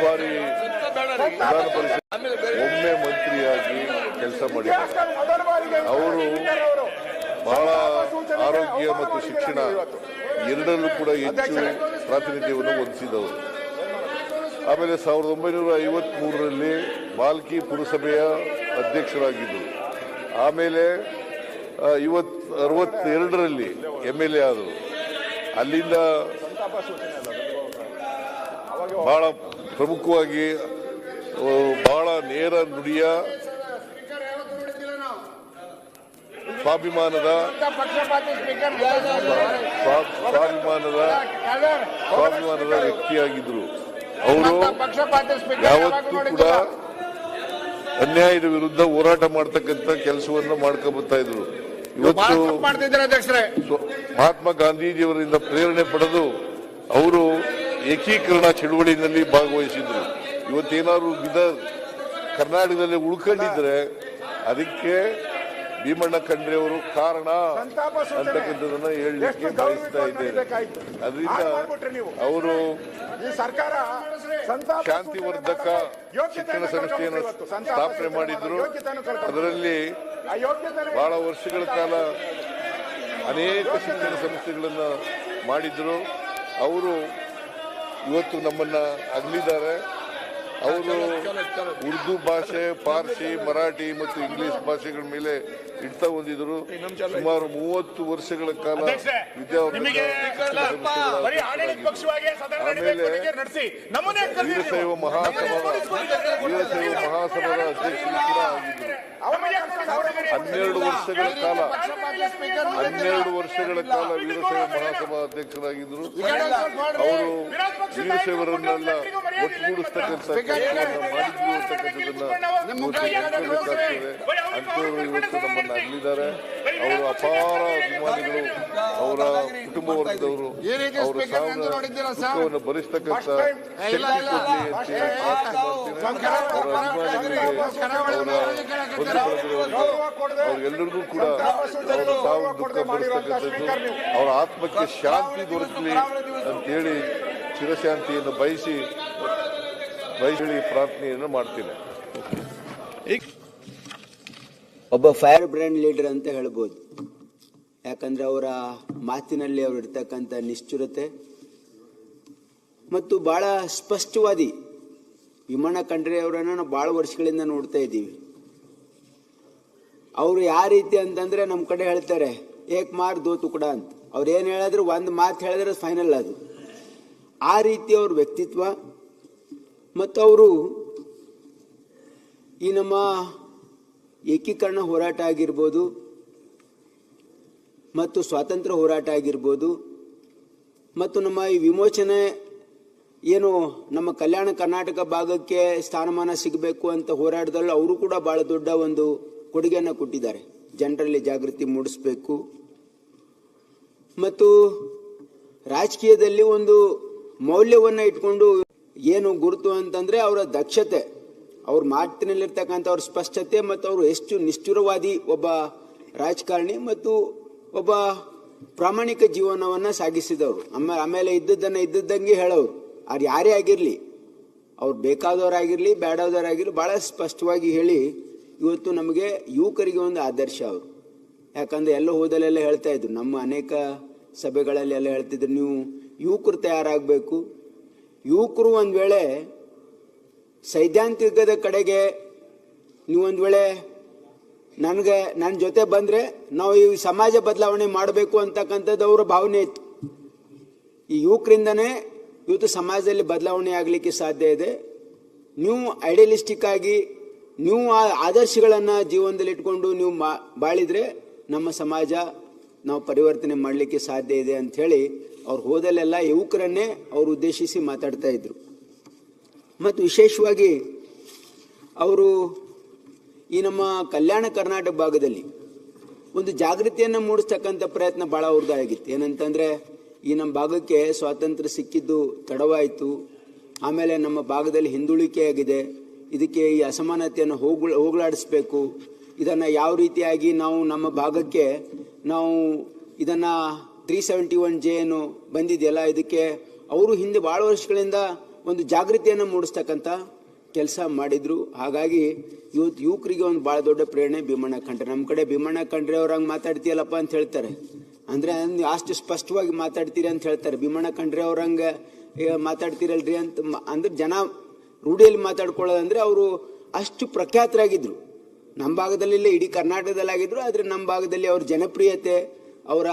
ಬಾರಿ ವಿಧಾನ ಪರಿಷತ್ ಒಮ್ಮೆ ಮಂತ್ರಿಯಾಗಿ ಕೆಲಸ ಮಾಡಿದ್ದಾರೆ. ಅವರು ಬಹಳ ಆರೋಗ್ಯ ಮತ್ತು ಶಿಕ್ಷಣ ಎರಡರಲ್ಲೂ ಕೂಡ ಹೆಚ್ಚು ಪ್ರಾತಿನಿಧ್ಯವನ್ನು ಹೊಂದಿಸಿದವರು. ಆಮೇಲೆ 1953ರಲ್ಲಿ ಬಾಲ್ಕಿ ಪುರಸಭೆಯ ಅಧ್ಯಕ್ಷರಾಗಿದ್ದರು. ಆಮೇಲೆ 62ರಲ್ಲಿ MLA ಆದರು. ಅಲ್ಲಿಂದ ಬಹಳ ಪ್ರಮುಖವಾಗಿ ಬಹಳ ನೇರ ನುಡಿಯ ಸ್ವಾಭಿಮಾನದ ವ್ಯಕ್ತಿಯಾಗಿದ್ದರು. ಅವರು ಯಾವತ್ತೂ ಕೂಡ ಅನ್ಯಾಯದ ವಿರುದ್ಧ ಹೋರಾಟ ಮಾಡತಕ್ಕಂತ ಕೆಲಸವನ್ನು ಮಾಡ್ಕೊಂಡು ಬರ್ತಾ ಇದ್ರು. ಇವತ್ತು ಮಹಾತ್ಮ ಗಾಂಧೀಜಿಯವರಿಂದ ಪ್ರೇರಣೆ ಪಡೆದು ಅವರು ಏಕೀಕರಣ ಚಳುವಳಿಯಲ್ಲಿ ಭಾಗವಹಿಸಿದ್ರು. ಇವತ್ತೇನಾದ್ರು ಕರ್ನಾಟಕದಲ್ಲಿ ಉಳ್ಕೊಂಡಿದ್ರೆ ಅದಕ್ಕೆ ಭೀಮಣ್ಣ ಖಂಡ್ರೆ ಅವರು ಕಾರಣ ಅಂತಕ್ಕಂಥದನ್ನ ಹೇಳಲಿಕ್ಕೆ ಬಯಸ್ತಾ ಇದ್ದೇನೆ. ಅದರಿಂದ ಅವರು ಶಾಂತಿವರ್ಧಕ ಶಿಕ್ಷಣ ಸಂಸ್ಥೆಯನ್ನು ಸ್ಥಾಪನೆ ಮಾಡಿದ್ರು. ಅದರಲ್ಲಿ ಬಹಳ ವರ್ಷಗಳ ಕಾಲ ಅನೇಕ ಶಿಕ್ಷಣ ಸಂಸ್ಥೆಗಳನ್ನ ಮಾಡಿದ್ರು. ಅವರು ಇವತ್ತು ನಮ್ಮನ್ನ ಅಗಲಿದ್ದಾರೆ. ಅವರು ಉರ್ದು ಭಾಷೆ, ಪಾರ್ಸಿ, ಮರಾಠಿ ಮತ್ತು ಇಂಗ್ಲಿಷ್ ಭಾಷೆಗಳ ಮೇಲೆ ಹಿಡಿತ ಹೊಂದಿದ್ರು. ಸುಮಾರು 30 ವರ್ಷಗಳ ಕಾಲ ಆಮೇಲೆ ವೀರಶೈವ ಮಹಾಸಭಾದ ಅಧ್ಯಕ್ಷರು ಕೂಡ ಆಗಿದ್ದರು. 12 ವರ್ಷಗಳ ಕಾಲ ವೀರಶೈವ ಮಹಾಸಭಾ ಅಧ್ಯಕ್ಷರಾಗಿದ್ದರು. ಅವರು ವೀರಶೈವರನ್ನೆಲ್ಲ ಒಟ್ಟುಗೂಡಿಸ್ತಕ್ಕಂಥ ಕೆಲಸವನ್ನು ಮಾಡಿದ್ರು ಅಂತಕ್ಕಂಥದ್ದನ್ನ ಅಂತವರು ಇವತ್ತು ನಮ್ಮನ್ನು ಅಗಲಿದ್ದಾರೆ. ಅವರು ಅಪಾರ ಅಭಿಮಾನಿಗಳು, ಅವರ ಕುಟುಂಬ ವರ್ಗದವರು ಅವರ ಸಾವನ್ನು ಭರಿಸ್ತಕ್ಕಂಥ ಶಕ್ತಿ ಕೊಡಲಿ ಅಂತ ಅವರ ಅಭಿಮಾನಿಗಳಿಗೆ, ಅವರೆಲ್ಲರಿಗೂ ಕೂಡ ಅವರ ಸಾವು ದುಃಖ ಭರಿಸ್ತಕ್ಕಂಥದ್ದು, ಅವರ ಆತ್ಮಕ್ಕೆ ಶಾಂತಿ ದೊರಕಲಿ ಅಂತೇಳಿ ಚಿರಶಾಂತಿಯನ್ನು ಬಯಸಿ ಪ್ರಾರ್ಥನೆಯನ್ನು ಮಾಡ್ತೀನಿ. ಒಬ್ಬ ಫೈರ್ ಬ್ರ್ಯಾಂಡ್ ಲೀಡರ್ ಅಂತ ಹೇಳ್ಬೋದು. ಯಾಕಂದ್ರೆ ಅವರ ಮಾತಿನಲ್ಲಿ ಅವರು ಇರ್ತಕ್ಕಂಥ ನಿಷ್ಠುರತೆ ಮತ್ತು ಬಹಳ ಸ್ಪಷ್ಟವಾದಿ. ಭೀಮಣ್ಣ ಖಂಡ್ರೆ ಅವರನ್ನು ನಾವು ಬಹಳ ವರ್ಷಗಳಿಂದ ನೋಡ್ತಾ ಇದ್ದೀವಿ. ಅವರು ಯಾವ ರೀತಿ ಅಂತಂದ್ರೆ ನಮ್ಮ ಕಡೆ ಹೇಳ್ತಾರೆ ಏಕ್ ಮಾರ್ ದೋ ತುಕಡ ಅಂತ. ಅವ್ರು ಏನು ಹೇಳಿದ್ರು ಒಂದು ಮಾತು ಹೇಳಿದ್ರೆ ಫೈನಲ್ ಅದು. ಆ ರೀತಿ ಅವ್ರ ವ್ಯಕ್ತಿತ್ವ ಮತ್ತು ಅವರು ಈ ನಮ್ಮ ಏಕೀಕರಣ ಹೋರಾಟ ಆಗಿರ್ಬೋದು ಮತ್ತು ಸ್ವಾತಂತ್ರ್ಯ ಹೋರಾಟ ಆಗಿರ್ಬೋದು ಮತ್ತು ನಮ್ಮ ಈ ವಿಮೋಚನೆ ಏನು ನಮ್ಮ ಕಲ್ಯಾಣ ಕರ್ನಾಟಕ ಭಾಗಕ್ಕೆ ಸ್ಥಾನಮಾನ ಸಿಗಬೇಕು ಅಂತ ಹೋರಾಟದಲ್ಲಿ ಅವರು ಕೂಡ ಬಹಳ ದೊಡ್ಡ ಒಂದು ಕೊಡುಗೆಯನ್ನು ಕೊಟ್ಟಿದ್ದಾರೆ. ಜನರಲ್ಲಿ ಜಾಗೃತಿ ಮೂಡಿಸಬೇಕು ಮತ್ತು ರಾಜಕೀಯದಲ್ಲಿ ಒಂದು ಮೌಲ್ಯವನ್ನು ಇಟ್ಕೊಂಡು ಏನು ಗುರುತು ಅಂತಂದ್ರೆ ಅವರ ದಕ್ಷತೆ, ಅವ್ರ ಮಾತಿನಲ್ಲಿರ್ತಕ್ಕಂಥ ಅವ್ರ ಸ್ಪಷ್ಟತೆ ಮತ್ತು ಅವರು ಎಷ್ಟು ನಿಷ್ಠುರವಾದಿ ಒಬ್ಬ ರಾಜಕಾರಣಿ ಮತ್ತು ಒಬ್ಬ ಪ್ರಾಮಾಣಿಕ ಜೀವನವನ್ನು ಸಾಗಿಸಿದವರು. ಆಮೇಲೆ ಇದ್ದದ್ದಂಗೆ ಹೇಳೋರು. ಅವ್ರು ಯಾರೇ ಆಗಿರಲಿ, ಅವ್ರು ಬೇಕಾದವರಾಗಿರಲಿ ಬೇಡದವರಾಗಿರಲಿ ಭಾಳ ಸ್ಪಷ್ಟವಾಗಿ ಹೇಳಿ ಇವತ್ತು ನಮಗೆ ಯುವಕರಿಗೆ ಒಂದು ಆದರ್ಶ ಅವರು. ಯಾಕಂದರೆ ಎಲ್ಲ ಹೋದಲ್ಲೆಲ್ಲ ಹೇಳ್ತಾ ಇದ್ರು, ನಮ್ಮ ಅನೇಕ ಸಭೆಗಳಲ್ಲಿ ಎಲ್ಲ ಹೇಳ್ತಿದ್ರು, ನೀವು ಯುವಕರು ತಯಾರಾಗಬೇಕು. ಯುವಕರು ಒಂದು ವೇಳೆ ಸೈದ್ಧಾಂತಿಕದ ಕಡೆಗೆ ನೀವೊಂದು ವೇಳೆ ನನ್ನ ಜೊತೆ ಬಂದರೆ ನಾವು ಈ ಸಮಾಜ ಬದಲಾವಣೆ ಮಾಡಬೇಕು ಅಂತಕ್ಕಂಥದ್ದು ಅವರ ಭಾವನೆ ಇತ್ತು. ಈ ಯುವಕರಿಂದನೇ ಇವತ್ತು ಸಮಾಜದಲ್ಲಿ ಬದಲಾವಣೆ ಆಗಲಿಕ್ಕೆ ಸಾಧ್ಯ ಇದೆ. ನೀವು ಐಡಿಯಲಿಸ್ಟಿಕ್ ಆಗಿ ನೀವು ಆ ಆದರ್ಶಗಳನ್ನು ಜೀವನದಲ್ಲಿ ಇಟ್ಕೊಂಡು ನೀವು ಬಾಳಿದ್ರೆ ನಮ್ಮ ಸಮಾಜ ನಾವು ಪರಿವರ್ತನೆ ಮಾಡಲಿಕ್ಕೆ ಸಾಧ್ಯ ಇದೆ ಅಂಥೇಳಿ ಅವ್ರು ಹೋದಲ್ಲೆಲ್ಲ ಯುವಕರನ್ನೇ ಅವರು ಉದ್ದೇಶಿಸಿ ಮಾತಾಡ್ತಾ ಇದ್ರು. ಮತ್ತು ವಿಶೇಷವಾಗಿ ಅವರು ಈ ನಮ್ಮ ಕಲ್ಯಾಣ ಕರ್ನಾಟಕ ಭಾಗದಲ್ಲಿ ಒಂದು ಜಾಗೃತಿಯನ್ನು ಮೂಡಿಸ್ತಕ್ಕಂಥ ಪ್ರಯತ್ನ ಭಾಳ ಅವ್ರದ್ದಾಗಿತ್ತು. ಏನಂತಂದರೆ ಈ ನಮ್ಮ ಭಾಗಕ್ಕೆ ಸ್ವಾತಂತ್ರ್ಯ ಸಿಕ್ಕಿದ್ದು ತಡವಾಯಿತು, ಆಮೇಲೆ ನಮ್ಮ ಭಾಗದಲ್ಲಿ ಹಿಂದುಳಿಕೆ ಆಗಿದೆ, ಇದಕ್ಕೆ ಈ ಅಸಮಾನತೆಯನ್ನು ಹೋಗಲಾಡಿಸ್ಬೇಕು, ಇದನ್ನು ಯಾವ ರೀತಿಯಾಗಿ ನಾವು ನಮ್ಮ ಭಾಗಕ್ಕೆ ನಾವು ಇದನ್ನು 371J ಏನು ಬಂದಿದೆಯಲ್ಲ ಇದಕ್ಕೆ ಅವರು ಹಿಂದೆ ಭಾಳ ವರ್ಷಗಳಿಂದ ಒಂದು ಜಾಗೃತಿಯನ್ನು ಮೂಡಿಸ್ತಕ್ಕಂಥ ಕೆಲಸ ಮಾಡಿದ್ರು. ಹಾಗಾಗಿ ಇವತ್ತು ಯುವಕರಿಗೆ ಒಂದು ಭಾಳ ದೊಡ್ಡ ಪ್ರೇರಣೆ ಭೀಮಣ್ಣ ಖಂಡ್ರೆ. ನಮ್ಮ ಕಡೆ ಭೀಮಣ್ಣ ಖಂಡ್ರೆ ಅವ್ರಂಗೆ ಮಾತಾಡ್ತೀಯಲ್ಲಪ್ಪ ಅಂತ ಹೇಳ್ತಾರೆ, ಅಂದರೆ ಅಷ್ಟು ಸ್ಪಷ್ಟವಾಗಿ ಮಾತಾಡ್ತೀರಿ ಅಂತ ಹೇಳ್ತಾರೆ. ಭೀಮಣ್ಣ ಖಂಡ್ರೆ ಅವ್ರಂಗೆ ಮಾತಾಡ್ತೀರಲ್ರಿ ಅಂತ ಅಂದ್ರೆ ಜನ ರೂಢಿಯಲ್ಲಿ ಮಾತಾಡ್ಕೊಳ್ಳೋದಂದ್ರೆ ಅವರು ಅಷ್ಟು ಪ್ರಖ್ಯಾತರಾಗಿದ್ರು. ನಮ್ಮ ಭಾಗದಲ್ಲಿ ಇಡೀ ಕರ್ನಾಟಕದಲ್ಲಿ ಆಗಿದ್ರು. ಆದರೆ ನಮ್ಮ ಭಾಗದಲ್ಲಿ ಅವ್ರ ಜನಪ್ರಿಯತೆ, ಅವರ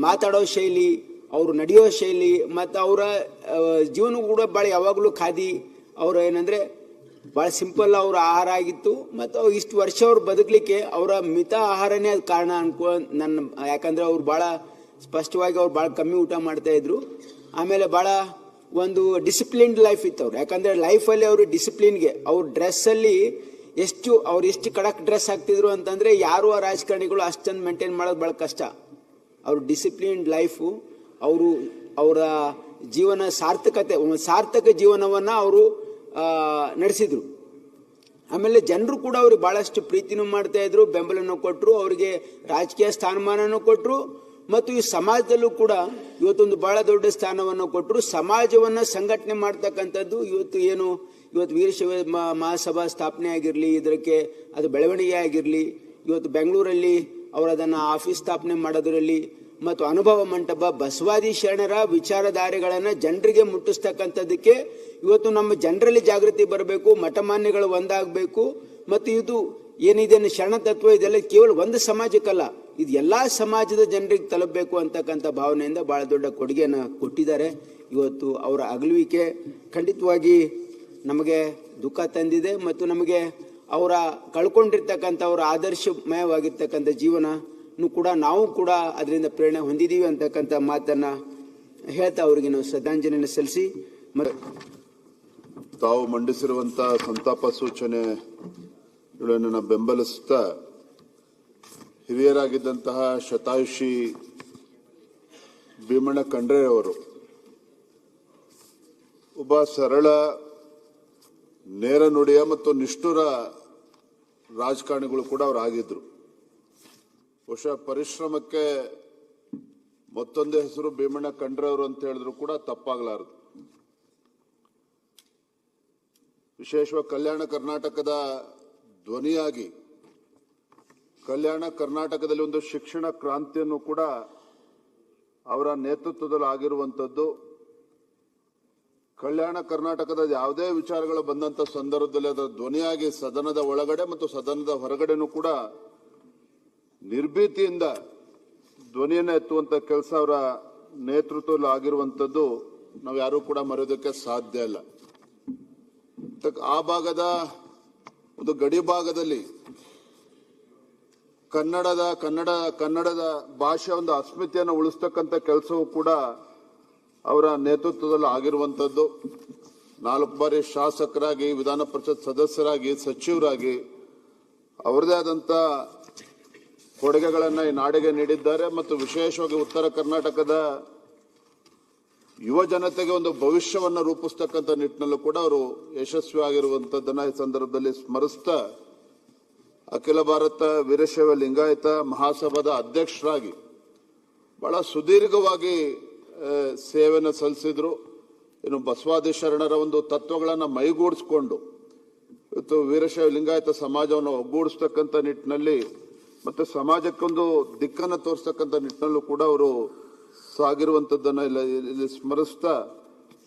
ಮಾತಾಡೋ ಶೈಲಿ, ಅವರು ನಡೆಯೋ ಶೈಲಿ ಮತ್ತು ಅವರ ಜೀವನ ಕೂಡ ಭಾಳ ಯಾವಾಗಲೂ ಖಾದಿ, ಅವರು ಏನಂದರೆ ಭಾಳ ಸಿಂಪಲ್ ಅವ್ರ ಆಹಾರ ಆಗಿತ್ತು. ಮತ್ತು ಅವ್ರು ಇಷ್ಟು ವರ್ಷ ಅವ್ರು ಬದುಕಲಿಕ್ಕೆ ಅವರ ಮಿತ ಆಹಾರನೇ ಅದು ಕಾರಣ ಯಾಕಂದರೆ ಅವ್ರು ಭಾಳ ಸ್ಪಷ್ಟವಾಗಿ ಅವ್ರು ಭಾಳ ಕಮ್ಮಿ ಊಟ ಮಾಡ್ತಾಯಿದ್ರು. ಆಮೇಲೆ ಭಾಳ ಒಂದು ಡಿಸಿಪ್ಲಿನ್ಡ್ ಲೈಫ್ ಇತ್ತು ಅವ್ರು. ಯಾಕಂದರೆ ಲೈಫಲ್ಲಿ ಅವರು ಡಿಸಿಪ್ಲಿನ್ಗೆ ಅವ್ರ ಡ್ರೆಸ್ಸಲ್ಲಿ ಅವ್ರು ಎಷ್ಟು ಕಡಕ್ ಡ್ರೆಸ್ ಹಾಕ್ತಿದ್ರು ಅಂತಂದರೆ ಯಾರು ಆ ರಾಜಕಾರಣಿಗಳು ಅಷ್ಟೊಂದು ಮೇಂಟೈನ್ ಮಾಡೋದು ಭಾಳ ಕಷ್ಟ. ಅವ್ರ ಡಿಸಿಪ್ಲಿನ್ಡ್ ಲೈಫು, ಅವರ ಜೀವನ ಸಾರ್ಥಕ ಜೀವನವನ್ನು ಅವರು ನಡೆಸಿದ್ರು. ಆಮೇಲೆ ಜನರು ಕೂಡ ಅವ್ರಿಗೆ ಭಾಳಷ್ಟು ಪ್ರೀತಿನೂ ಮಾಡ್ತಾಯಿದ್ರು, ಬೆಂಬಲನೂ ಕೊಟ್ಟರು, ಅವರಿಗೆ ರಾಜಕೀಯ ಸ್ಥಾನಮಾನನೂ ಕೊಟ್ಟರು. ಮತ್ತು ಈ ಸಮಾಜದಲ್ಲೂ ಕೂಡ ಇವತ್ತೊಂದು ಭಾಳ ದೊಡ್ಡ ಸ್ಥಾನವನ್ನು ಕೊಟ್ಟರು. ಸಮಾಜವನ್ನು ಸಂಘಟನೆ ಮಾಡ್ತಕ್ಕಂಥದ್ದು ಇವತ್ತು ವೀರಶೈವ ಮಹಾಸಭಾ ಸ್ಥಾಪನೆ ಆಗಿರಲಿ, ಇದಕ್ಕೆ ಅದು ಬೆಳವಣಿಗೆ ಆಗಿರಲಿ, ಇವತ್ತು ಬೆಂಗಳೂರಲ್ಲಿ ಅವರು ಅದನ್ನು ಆಫೀಸ್ ಸ್ಥಾಪನೆ ಮಾಡೋದರಲ್ಲಿ, ಮತ್ತು ಅನುಭವ ಮಂಟಪ ಬಸವಾದಿ ಶರಣರ ವಿಚಾರಧಾರೆಗಳನ್ನು ಜನರಿಗೆ ಮುಟ್ಟಿಸ್ತಕ್ಕಂಥದ್ದಕ್ಕೆ ಇವತ್ತು ನಮ್ಮ ಜನರಲ್ಲಿ ಜಾಗೃತಿ ಬರಬೇಕು, ಮಠಮಾನ್ಯಗಳು ಒಂದಾಗಬೇಕು. ಮತ್ತು ಇದು ಏನಿದೆ ಶರಣ ತತ್ವ ಇದೆಲ್ಲ ಕೇವಲ ಒಂದು ಸಮಾಜಕ್ಕಲ್ಲ, ಇದು ಎಲ್ಲ ಸಮಾಜದ ಜನರಿಗೆ ತಲುಪಬೇಕು ಅಂತಕ್ಕಂಥ ಭಾವನೆಯಿಂದ ಭಾಳ ದೊಡ್ಡ ಕೊಡುಗೆಯನ್ನು ಕೊಟ್ಟಿದ್ದಾರೆ. ಇವತ್ತು ಅವರ ಅಗಲುವಿಕೆ ಖಂಡಿತವಾಗಿ ನಮಗೆ ದುಃಖ ತಂದಿದೆ. ಮತ್ತು ನಮಗೆ ಅವರ ಕಳ್ಕೊಂಡಿರ್ತಕ್ಕಂಥ ಅವರ ಆದರ್ಶಮಯವಾಗಿರ್ತಕ್ಕಂಥ ಜೀವನನೂ ಕೂಡ ನಾವು ಕೂಡ ಅದರಿಂದ ಪ್ರೇರಣೆ ಹೊಂದಿದ್ದೀವಿ ಅಂತಕ್ಕಂಥ ಮಾತನ್ನು ಹೇಳ್ತಾ ಅವರಿಗೆ ನಾವು ಶ್ರದ್ಧಾಂಜಲಿಯನ್ನು ಸಲ್ಲಿಸಿ ತಾವು ಮಂಡಿಸಿರುವಂಥ ಸಂತಾಪ ಸೂಚನೆಗಳನ್ನು ಬೆಂಬಲಿಸುತ್ತಾ ಹಿರಿಯರಾಗಿದ್ದಂತಹ ಶತಾಯುಷಿ ಭೀಮಣ್ಣ ಖಂಡ್ರೆ ಅವರು ಒಬ್ಬ ಸರಳ, ನೇರ ನುಡಿಯ ಮತ್ತು ನಿಷ್ಠುರ ರಾಜಕಾರಣಿಗಳು ಕೂಡ ಅವರು ಆಗಿದ್ರು. ಬಹುಶಃ ಪರಿಶ್ರಮಕ್ಕೆ ಮತ್ತೊಂದೇ ಹೆಸರು ಭೀಮಣ್ಣ ಖಂಡ್ರೆ ಅವರು ಅಂತ ಹೇಳಿದ್ರು ಕೂಡ ತಪ್ಪಾಗಲಾರದು. ವಿಶೇಷವಾಗಿ ಕಲ್ಯಾಣ ಕರ್ನಾಟಕದ ಧ್ವನಿಯಾಗಿ ಕಲ್ಯಾಣ ಕರ್ನಾಟಕದಲ್ಲಿ ಒಂದು ಶಿಕ್ಷಣ ಕ್ರಾಂತಿಯನ್ನು ಕೂಡ ಅವರ ನೇತೃತ್ವದಲ್ಲಿ ಆಗಿರುವಂಥದ್ದು. ಕಲ್ಯಾಣ ಕರ್ನಾಟಕದ ಯಾವುದೇ ವಿಚಾರಗಳು ಬಂದಂಥ ಸಂದರ್ಭದಲ್ಲಿ ಅದರ ಧ್ವನಿಯಾಗಿ ಸದನದ ಒಳಗಡೆ ಮತ್ತು ಸದನದ ಹೊರಗಡೆನೂ ಕೂಡ ನಿರ್ಭೀತಿಯಿಂದ ಧ್ವನಿಯನ್ನು ಎತ್ತುವಂಥ ಕೆಲಸ ಅವರ ನೇತೃತ್ವದಲ್ಲಿ ಆಗಿರುವಂಥದ್ದು ನಾವು ಯಾರೂ ಕೂಡ ಮರೆಯೋದಕ್ಕೆ ಸಾಧ್ಯ ಇಲ್ಲ. ಆ ಭಾಗದ ಒಂದು ಗಡಿ ಭಾಗದಲ್ಲಿ ಕನ್ನಡದ ಭಾಷೆಯ ಒಂದು ಅಸ್ಮಿತೆಯನ್ನು ಉಳಿಸ್ತಕ್ಕಂಥ ಕೆಲಸವೂ ಕೂಡ ಅವರ ನೇತೃತ್ವದಲ್ಲಿ ಆಗಿರುವಂಥದ್ದು. 4 ಬಾರಿ ಶಾಸಕರಾಗಿ, ವಿಧಾನ ಪರಿಷತ್ ಸದಸ್ಯರಾಗಿ, ಸಚಿವರಾಗಿ ಅವರದೇ ಆದಂಥ ಕೊಡುಗೆಗಳನ್ನು ಈ ನಾಡಿಗೆ ನೀಡಿದ್ದಾರೆ. ಮತ್ತು ವಿಶೇಷವಾಗಿ ಉತ್ತರ ಕರ್ನಾಟಕದ ಯುವ ಜನತೆಗೆ ಒಂದು ಭವಿಷ್ಯವನ್ನು ರೂಪಿಸ್ತಕ್ಕಂಥ ನಿಟ್ಟಿನಲ್ಲೂ ಕೂಡ ಅವರು ಯಶಸ್ವಿಯಾಗಿರುವಂಥದ್ದನ್ನು ಈ ಸಂದರ್ಭದಲ್ಲಿ ಸ್ಮರಿಸ್ತಾ, ಅಖಿಲ ಭಾರತ ವೀರಶೈವ ಲಿಂಗಾಯತ ಮಹಾಸಭಾದ ಅಧ್ಯಕ್ಷರಾಗಿ ಬಹಳ ಸುದೀರ್ಘವಾಗಿ ಸೇವೆಯನ್ನು ಸಲ್ಲಿಸಿದ್ರು. ಇನ್ನು ಬಸವಾದಿ ಶರಣರ ಒಂದು ತತ್ವಗಳನ್ನು ಮೈಗೂಡಿಸ್ಕೊಂಡು ಇವತ್ತು ವೀರಶೈವ ಲಿಂಗಾಯತ ಸಮಾಜವನ್ನು ಒಗ್ಗೂಡಿಸ್ತಕ್ಕಂಥ ನಿಟ್ಟಿನಲ್ಲಿ ಮತ್ತು ಸಮಾಜಕ್ಕೊಂದು ದಿಕ್ಕನ್ನು ತೋರಿಸ್ತಕ್ಕಂಥ ನಿಟ್ಟಿನಲ್ಲೂ ಕೂಡ ಅವರು ಸಾಗಿರುವಂಥದ್ದನ್ನು ಇಲ್ಲಿ ಸ್ಮರಿಸ್ತಾ,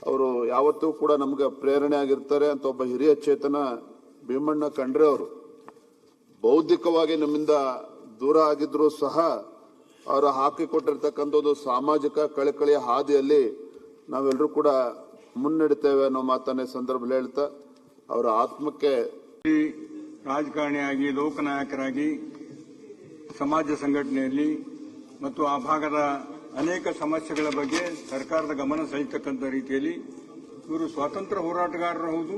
ಅವರು ಯಾವತ್ತೂ ಕೂಡ ನಮಗೆ ಪ್ರೇರಣೆ ಆಗಿರ್ತಾರೆ ಅಂತ ಒಬ್ಬ ಹಿರಿಯ ಚೇತನ ಭೀಮಣ್ಣ ಖಂಡ್ರೆ ಅವರು ಬೌದ್ಧಿಕವಾಗಿ ನಮ್ಮಿಂದ ದೂರ ಆಗಿದ್ರೂ ಸಹ ಅವರು ಹಾಕಿಕೊಟ್ಟಿರ್ತಕ್ಕಂಥ ಒಂದು ಸಾಮಾಜಿಕ ಕಳಕಳಿಯ ಹಾದಿಯಲ್ಲಿ ನಾವೆಲ್ಲರೂ ಕೂಡ ಮುನ್ನಡೆತೇವೆ ಅನ್ನೋ ಮಾತನ್ನೇ ಸಂದರ್ಭದಲ್ಲಿ ಹೇಳ್ತಾ ಅವರ ಆತ್ಮಕ್ಕೆ ರಾಜಕಾರಣಿಯಾಗಿ, ಲೋಕನಾಯಕರಾಗಿ, ಸಮಾಜ ಸಂಘಟನೆಯಲ್ಲಿ ಮತ್ತು ಆ ಭಾಗದ ಅನೇಕ ಸಮಸ್ಯೆಗಳ ಬಗ್ಗೆ ಸರ್ಕಾರದ ಗಮನ ಸೆಳೆಯತಕ್ಕಂಥ ರೀತಿಯಲ್ಲಿ ಇವರು ಸ್ವಾತಂತ್ರ್ಯ ಹೋರಾಟಗಾರರು ಹೌದು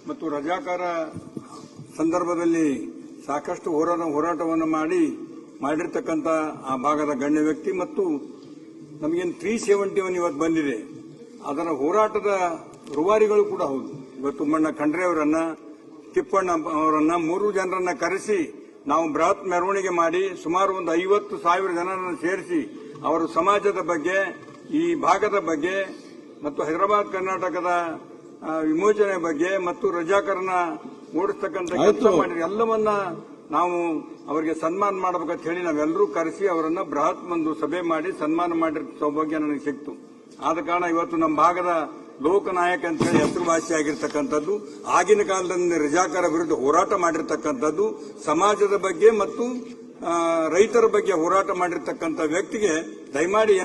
ಮತ್ತು ರಜಾಕಾರ ಸಂದರ್ಭದಲ್ಲಿ ಸಾಕಷ್ಟು ಹೋರಾಟವನ್ನು ಮಾಡಿರ್ತಕ್ಕಂಥ ಆ ಭಾಗದ ಗಣ್ಯ ವ್ಯಕ್ತಿ. ಮತ್ತು ನಮಗೇನು 371 ಇವತ್ತು ಬಂದಿದೆ, ಅದರ ಹೋರಾಟದ ರೂವಾರಿಗಳು ಕೂಡ ಹೌದು. ಇವತ್ತು ಮಣ್ಣ ಖಂಡ್ರೆ ಅವರನ್ನ, ತಿಪ್ಪಣ್ಣ ಅವರನ್ನ 3 ಜನರನ್ನ ಕರೆಸಿ ನಾವು ಬೃಹತ್ ಮೆರವಣಿಗೆ ಮಾಡಿ ಸುಮಾರು ಒಂದು 50,000 ಜನರನ್ನು ಸೇರಿಸಿ ಅವರು ಸಮಾಜದ ಬಗ್ಗೆ, ಈ ಭಾಗದ ಬಗ್ಗೆ ಮತ್ತು ಹೈದರಾಬಾದ್ ಕರ್ನಾಟಕದ ವಿಮೋಚನೆ ಬಗ್ಗೆ ಮತ್ತು ರಜಾಕರಣ ಓಡಿಸ್ತಕ್ಕಂಥ ಕೆಲಸ ಮಾಡಿದ್ರೆ ಎಲ್ಲವನ್ನ ನಾವು ಅವರಿಗೆ ಸನ್ಮಾನ ಮಾಡಬೇಕಂತ ಹೇಳಿ ನಾವೆಲ್ಲರೂ ಕರೆಸಿ ಅವರನ್ನ ಬೃಹತ್ ಒಂದು ಸಭೆ ಮಾಡಿ ಸನ್ಮಾನ ಮಾಡಿರೋ ಸೌಭಾಗ್ಯ ನನಗೆ ಸಿಕ್ತು. ಆದ ಕಾರಣ ಇವತ್ತು ನಮ್ಮ ಭಾಗದ ಲೋಕನಾಯಕ ಅಂತ ಹೇಳಿ ಹೆಸರುವಾಸಿಯಾಗಿರ್ತಕ್ಕಂಥದ್ದು, ಆಗಿನ ಕಾಲದಲ್ಲಿ ರಜಾಕರ ವಿರುದ್ಧ ಹೋರಾಟ ಮಾಡಿರ್ತಕ್ಕಂಥದ್ದು, ಸಮಾಜದ ಬಗ್ಗೆ ಮತ್ತು ರೈತರ ಬಗ್ಗೆ ಹೋರಾಟ ಮಾಡಿರ್ತಕ್ಕಂಥ ವ್ಯಕ್ತಿಗೆ ದಯಮಾಡಿ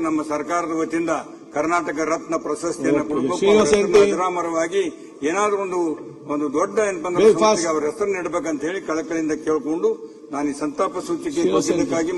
ನಮ್ಮ ಸರ್ಕಾರದ ವತಿಯಿಂದ ಕರ್ನಾಟಕ ರತ್ನ ಪ್ರಶಸ್ತಿಯನ್ನು ಕೊಡಬೇಕು. ಅಜರಾಮರವಾಗಿ ಏನಾದರೂ ಒಂದು ದೊಡ್ಡ ಅವರ ಹೆಸರು ನೀಡಬೇಕಂತ ಹೇಳಿ ಕಳಕಳಿಯಿಂದ ಕೇಳಿಕೊಂಡು ನಾನು ಈ ಸಂತಾಪ ಸೂಚಿಕೆ ಕೊಟ್ಟಿದ್ದಕ್ಕಾಗಿ